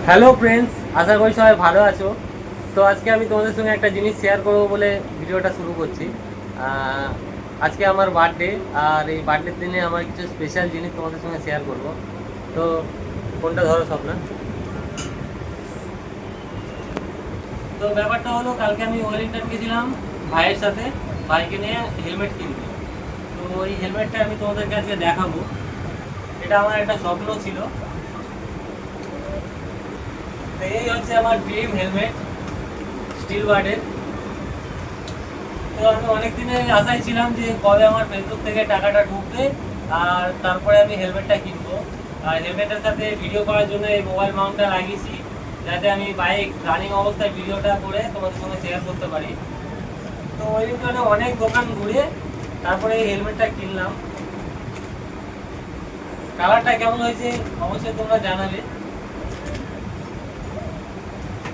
Hello friends, আশা করি সবাই ভালো আছো। তো আজকে আমি তোমাদের সঙ্গে একটা জিনিস শেয়ার করবো বলে ভিডিওটা শুরু করছি। আজকে আমার বার্থডে, আর এই বার্থডের দিনে আমার কিছু স্পেশাল জিনিস তোমাদের সঙ্গে শেয়ার করব। তো কোনটা ধরো স্বপ্না। তো ব্যাপারটা হলো, কালকে আমি ওয়েলিংটন গেছিলাম ভাইয়ের সাথে, ভাইকে নিয়ে হেলমেট কিনতে। তো এই হেলমেটটা আমি তোমাদেরকে আজকে দেখাবো। এটা আমার একটা স্বপ্ন ছিল। তো এই হচ্ছে আমার ড্রিম হেলমেট, স্টিল বার্ডের। তো আমি অনেক দিনের আশায় ছিলাম যে কবে আমার ফেসবুক থেকে টাকাটা ঢুকবে আর তারপরে আমি হেলমেটটা কিনবো। আর হেলমেটের সাথে ভিডিও করার জন্য এই মোবাইল মাউন্টটা লাগিয়েছি, যাতে আমি বাইক রানিং অবস্থায় ভিডিওটা করে তোমাদের সঙ্গে শেয়ার করতে পারি। তো ওই জন্য অনেক দোকান ঘুরে তারপরে এই হেলমেটটা কিনলাম। কালারটা কেমন হয়েছে অবশ্যই তোমরা জানাবে।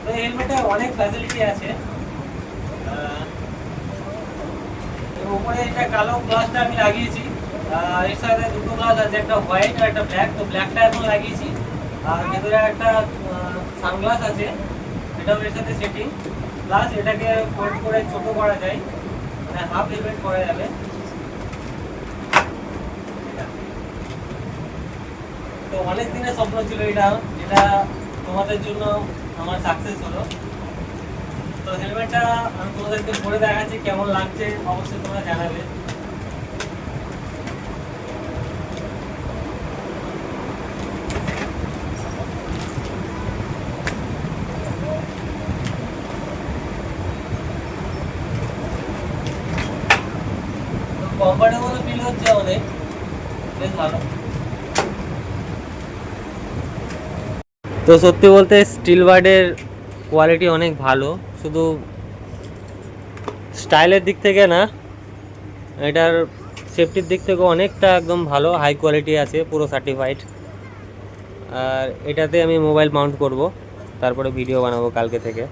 তো এই হেলমেটে অনেক ফ্যাসিলিটি আছে। উপরে এটা কালো গ্লাসটা আমি লাগিয়েছি, এর সাথে দুটো গ্লাস আছে, একটা হোয়াইট আর একটা ব্ল্যাক। তো ব্ল্যাকটা এখন লাগিয়েছি। আর ভেতরে একটা সানগ্লাস আছে, এটাও এর সাথে সেটিং। প্লাস এটাকে ফোল্ড করে ছোট করা যায়, মানে হাফ হেলমেট করা যাবে। তো অনেক দিনের স্বপ্ন ছিল এটা, যেটা তোমাদের জন্য আমার সাকসেস হলো। তো হেলমেটটা আমি তোমাদেরকে পরে দেখাচ্ছি, কেমন লাগছে অবশ্যই তোমরা জানাবে। কমফোর্টেবল ফিল হচ্ছে অনেক, বেশ ভালো। তো সত্যি বলতে স্টিল বার্ডের কোয়ালিটি অনেক ভালো, শুধু স্টাইলের দিক থেকে না, এটার সেফটির দিক থেকে অনেকটা একদম ভালো, হাই কোয়ালিটি আছে, পুরো সার্টিফাইড। আর এটাতে আমি মোবাইল মাউন্ট করব, তারপরে ভিডিও বানাবো কালকে থেকে।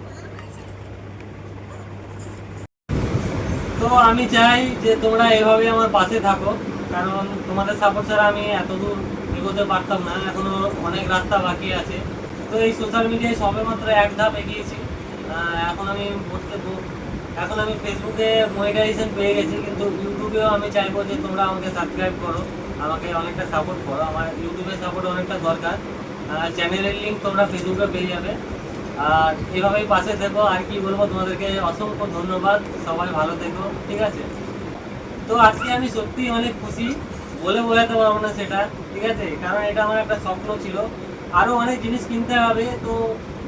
তো আমি চাই যে তোমরা এভাবে আমার পাশে থাকো, কারণ তোমাদের সাপোর্ট ছাড়া আমি এত দূর এগোতে পারতাম না, এখনো অনেক রাস্তা বাকি আছে। তো এই সোশ্যাল মিডিয়ায় সবেমাত্র এক ধাপ এগিয়েছি। এখন আমি এখন আমি ফেসবুকে মনিটাইজেশন পেয়ে গেছি, কিন্তু ইউটিউবেও আমি চাইবো যে তোমরা আমাকে সাবস্ক্রাইব করো, আমাকে অনেকটা সাপোর্ট করো। আমার ইউটিউবের সাপোর্ট অনেকটা দরকার। চ্যানেলের লিঙ্ক তোমরা ফেসবুকে পেয়ে যাবে। আর এভাবেই পাশে থেকো। আর কি বলবো, তোমাদেরকে অসংখ্য ধন্যবাদ। সবাই ভালো থেকো, ঠিক আছে? তো আজকে আমি সত্যি অনেক খুশি, বলে বোঝাতে পারবো না সেটা, ঠিক আছে? কারণ এটা আমার একটা স্বপ্ন ছিল। আরও অনেক জিনিস কিনতে হবে। তো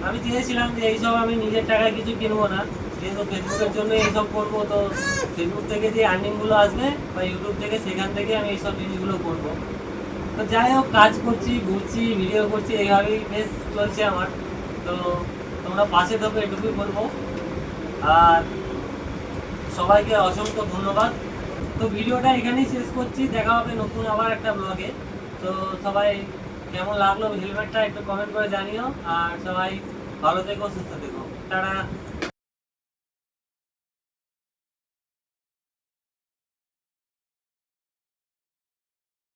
আমি চেয়েছিলাম যে এইসব আমি নিজের টাকায় কিছু কিনবো না, যেহেতু ফেসবুকের জন্য এইসব করবো। তো ফেসবুক থেকে যে আর্নিংগুলো আসবে বা ইউটিউব থেকে, সেখান থেকে আমি এইসব জিনিসগুলো করবো। তো যাই হোক, কাজ করছি, ঘুরছি, ভিডিও করছি, এইভাবেই বেশ চলছে আমার। তো তোমরা পাশে থাকো, এটুকুই বলবো। আর সবাইকে অসংখ্য ধন্যবাদ। তো ভিডিওটা এখানেই শেষ করছি, দেখা হবে নতুন আবার একটা ব্লগে। তো সবাই কেমন লাগলো হেলমেটটা একটু কমেন্ট করে জানিও। আর সবাই ভালো থেকো, সুস্থ থেকো, টাটা।